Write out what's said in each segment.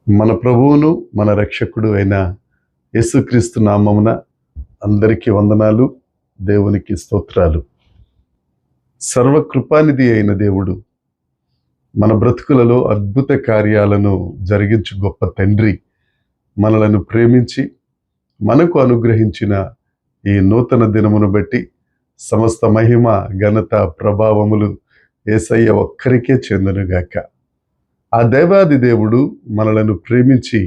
మన ప్రభువును మన రక్షకుడు అయిన యేసుక్రీస్తు నామమున అందరికీ వందనాలు, దేవునికి స్తోత్రాలు. సర్వకృపానిధి అయిన దేవుడు మన బ్రతుకులలో అద్భుత కార్యాలను జరిగించు గొప్ప తండ్రి మనలను ప్రేమించి మనకు అనుగ్రహించిన ఈ నూతన దినమును బట్టి సమస్త మహిమ, ఘనత, ప్రభావములు యేసయ్య ఒక్కరికే చెందునుగాక. ఆ దేవాది దేవుడు మనలను ప్రేమించి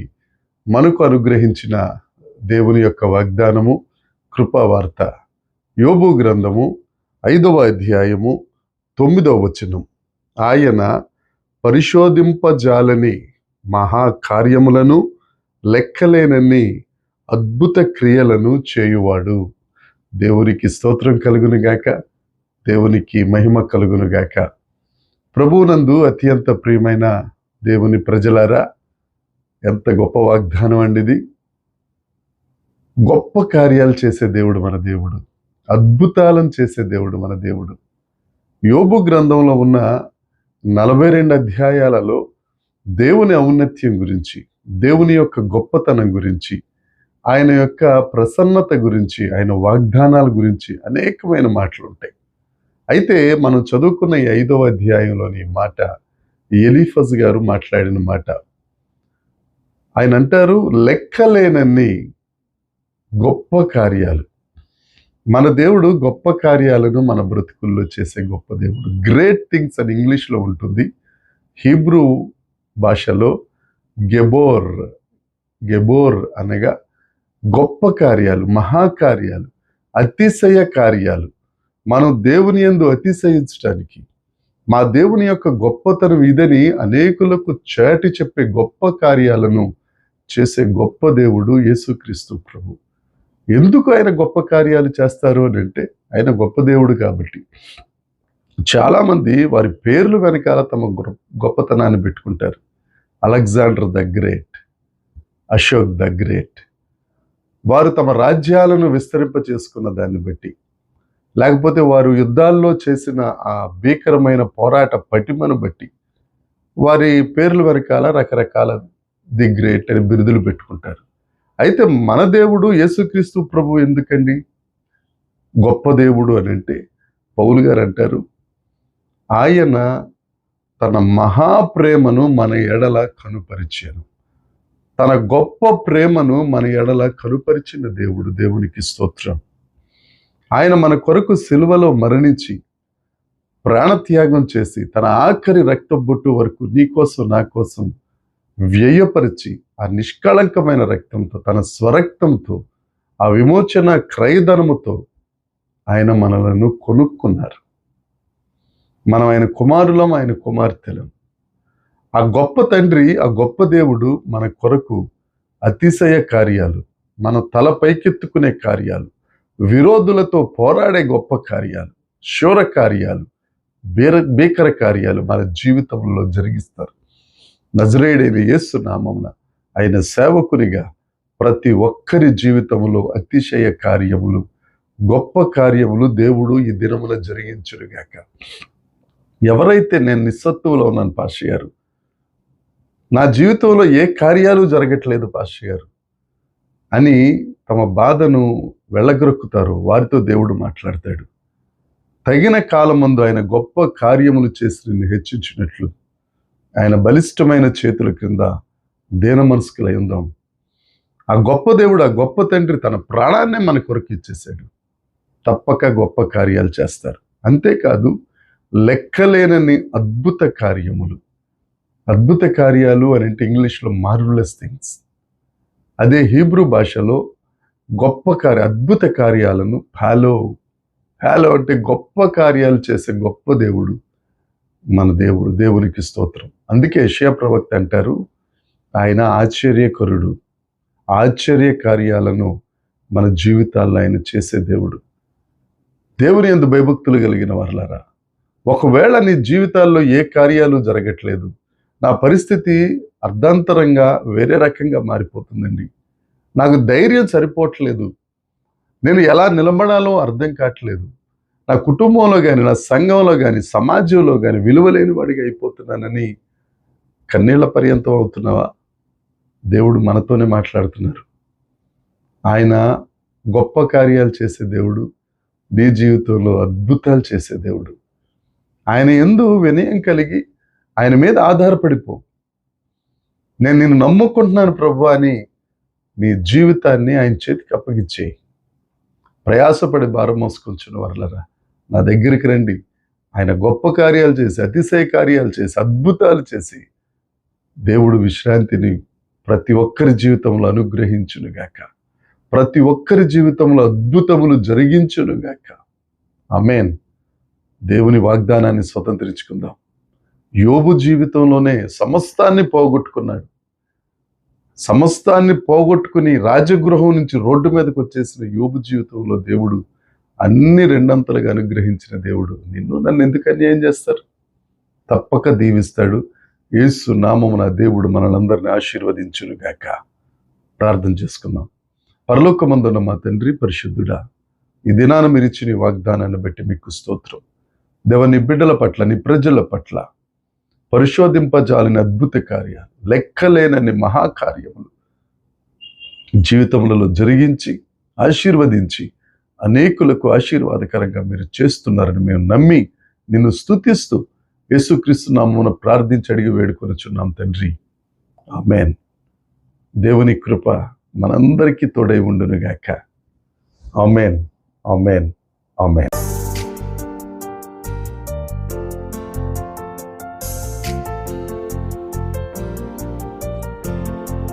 మనకు అనుగ్రహించిన దేవుని యొక్క వాగ్దానము, కృపావార్త. యోబు గ్రంథము 5వ అధ్యాయము 9వ వచనం. ఆయన పరిశోధింపజాలని మహాకార్యములను, లెక్కలేనన్ని అద్భుత క్రియలను చేయువాడు. దేవునికి స్తోత్రం కలుగునుగాక, దేవునికి మహిమ కలుగునుగాక. ప్రభువునందు అత్యంత ప్రియమైన దేవుని ప్రజలారా, ఎంత గొప్ప వాగ్దానం అండి ఇది. గొప్ప కార్యాలు చేసే దేవుడు మన దేవుడు, అద్భుతాలను చేసే దేవుడు మన దేవుడు. యోబు గ్రంథంలో ఉన్న 42 అధ్యాయాలలో దేవుని ఔన్నత్యం గురించి, దేవుని యొక్క గొప్పతనం గురించి, ఆయన యొక్క ప్రసన్నత గురించి, ఆయన వాగ్దానాల గురించి అనేకమైన మాటలు ఉంటాయి. అయితే మనం చదువుకున్న ఈ 5వ అధ్యాయంలోని మాట ఎలీఫజ్ గారు మాట్లాడిన మాట. ఆయన అంటారు, లెక్కలేనన్ని గొప్ప కార్యాలు. మన దేవుడు గొప్ప కార్యాలను మన బ్రతుకుల్లో చేసే గొప్ప దేవుడు. గ్రేట్ థింగ్స్ అని ఇంగ్లీష్లో ఉంటుంది. హీబ్రూ భాషలో గెబోర్ అనగా గొప్ప కార్యాలు, మహాకార్యాలు, అతిశయ కార్యాలు. మనం దేవుని యందు అతిశయించడానికి, మా దేవుని యొక్క గొప్పతనం ఇదని అనేకులకు చాటి చెప్పే గొప్ప కార్యాలను చేసే గొప్ప దేవుడు యేసుక్రీస్తు ప్రభు. ఎందుకు ఆయన గొప్ప కార్యాలు చేస్తారు అని అంటే, ఆయన గొప్ప దేవుడు కాబట్టి. చాలామంది వారి పేర్లు వెనకాల తమ గొప్పతనాన్ని పెట్టుకుంటారు. Alexander the great, Ashok the great. వారు తమ రాజ్యాలను విస్తరింప చేసుకున్న దాన్ని బట్టి, లేకపోతే వారు యుద్ధాల్లో చేసిన ఆ భీకరమైన పోరాట పటిమను బట్టి వారి పేర్ల వెనకాల రకరకాల ది గ్రేట్ అని బిరుదులు పెట్టుకుంటారు. అయితే మన దేవుడు యేసుక్రీస్తు ప్రభు ఎందుకండి గొప్ప దేవుడు అని అంటే, పౌలు గారు అంటారు, ఆయన తన మహాప్రేమను మన ఎడల కనుపరిచాను. తన గొప్ప ప్రేమను మన ఎడల కనుపరిచిన దేవుడు. దేవునికి స్తోత్రం. ఆయన మన కొరకు సిలువలో మరణించి ప్రాణత్యాగం చేసి తన ఆఖరి రక్తబొట్టు వరకు నీ కోసం నా కోసం వ్యయపరిచి ఆ నిష్కళంకమైన రక్తంతో, తన స్వరక్తంతో, ఆ విమోచన క్రయధనముతో ఆయన మనలను కొనుక్కున్నారు. మనం ఆయన కుమారులం, ఆయన కుమార్తెలం. ఆ గొప్ప తండ్రి, ఆ గొప్ప దేవుడు మన కొరకు అతిశయ కార్యాలు, మన తల పైకెత్తుకునే కార్యాలు, విరోధులతో పోరాడే గొప్ప కార్యాలు, శూర కార్యాలు, భీకర కార్యాలు మన జీవితంలో జరిగిస్తారు. నజరేయుడైన యేసు నామమున ఆయన సేవకునిగా ప్రతి ఒక్కరి జీవితంలో అతిశయ కార్యములు, గొప్ప కార్యములు దేవుడు ఈ దినమున జరిగించునుగాక. ఎవరైతే నేను నిస్సత్తువులో ఉన్నాను పాస్టర్ గారు, నా జీవితంలో ఏ కార్యాలు జరగట్లేదు పాస్టర్ గారు అని తమ బాధను వెళ్ళగొక్కుతారు, వారితో దేవుడు మాట్లాడతాడు. తగిన కాలమందు ఆయన గొప్ప కార్యములు చేసి నిన్ను హెచ్చించినట్లు ఆయన బలిష్టమైన చేతుల కింద దీన మనస్కులై ఉందాం. ఆ గొప్ప దేవుడు, ఆ గొప్ప తండ్రి తన ప్రాణాన్నే మన కొరకు ఇచ్చేశాడు. తప్పక గొప్ప కార్యాలు చేస్తారు. అంతేకాదు, లెక్కలేనన్ని అద్భుత కార్యములు. అద్భుత కార్యాలు అని అంటే ఇంగ్లీష్లో మార్వెలస్ థింగ్స్. అదే హీబ్రూ భాషలో గొప్ప అద్భుత కార్యాలను ఫాలో అంటే గొప్ప కార్యాలు చేసే గొప్ప దేవుడు మన దేవుడు. దేవునికి స్తోత్రం. అందుకే యెషయా ప్రవక్త అంటారు, ఆయన ఆశ్చర్యకరుడు. ఆశ్చర్య కార్యాలను మన జీవితాల్లో ఆయన చేసే దేవుడు. దేవుని యందు భయభక్తులు కలిగిన వారలారా, ఒకవేళ నీ జీవితాల్లో ఏ కార్యాలు జరగట్లేదు, నా పరిస్థితి అర్ధాంతరంగా వేరే రకంగా మారిపోతుందండి, నాకు ధైర్యం సరిపోవట్లేదు, నేను ఎలా నిలబడాలో అర్థం కావట్లేదు, నా కుటుంబంలో కానీ, నా సంఘంలో కానీ, సమాజంలో కానీ విలువలేని వాడిగా అయిపోతున్నానని కన్నీళ్ల పర్యంతం అవుతున్నావా? దేవుడు మనతోనే మాట్లాడుతున్నారు. ఆయన గొప్ప కార్యాలు చేసే దేవుడు, నీ జీవితంలో అద్భుతాలు చేసే దేవుడు. ఆయన యందు వినయం కలిగి ఆయన మీద ఆధారపడిపో. నేను నిన్ను నమ్ముకుంటున్నాను ప్రభు అని నీ జీవితాన్ని ఆయన చేతికి అప్పగిచ్చేయి. ప్రయాసపడి భారం మోసుకొంచున్న వారలారా, నా దగ్గరికి రండి. ఆయన గొప్ప కార్యాలు చేసి, అతిశయ కార్యాలు చేసి, అద్భుతాలు చేసి దేవుడు విశ్రాంతిని ప్రతి ఒక్కరి జీవితంలో అనుగ్రహించునుగాక. ప్రతి ఒక్కరి జీవితంలో అద్భుతములు జరిగించునుగాక. ఆమేన్. దేవుని వాగ్దానాన్ని స్వతంత్రించుకుందాం. యోబు జీవితంలోనే సమస్తాన్ని పోగొట్టుకున్నాడు. సమస్తాన్ని పోగొట్టుకుని రాజగృహం నుంచి రోడ్డు మీదకి వచ్చేసిన యోబు జీవితంలో దేవుడు అన్ని రెండంతలుగా అనుగ్రహించిన దేవుడు నిన్ను నన్ను ఎందుకు అన్యాయం చేస్తారు? తప్పక దీవిస్తాడు. యేసు నామమున దేవుడు మనలందరినీ ఆశీర్వదించునుగాక. ప్రార్థన చేసుకుందాం. పరలోకమందున్న మా తండ్రి పరిశుద్ధుడా, ఈ దినాన మీరు ఇచ్చిన ఈ వాగ్దానాన్ని బట్టి మీకు స్తోత్రం. దేవ, నీ బిడ్డల పట్ల, నీ ప్రజల పట్ల పరిశోధింపజాలని అద్భుత కార్యాలు, లెక్కలేనని మహాకార్యములు జీవితములలో జరిగించి ఆశీర్వదించి అనేకులకు ఆశీర్వాదకరంగా మీరు చేస్తున్నారని మేము నమ్మి నిన్ను స్తుతిస్తూ యేసుక్రీస్తు నామమున ప్రార్థించి అడిగి వేడుకొనుచున్నాం తండ్రి. ఆమేన్. దేవుని కృప మనందరికీ తోడై ఉండునుగాక. ఆమేన్, ఆమేన్, ఆమేన్.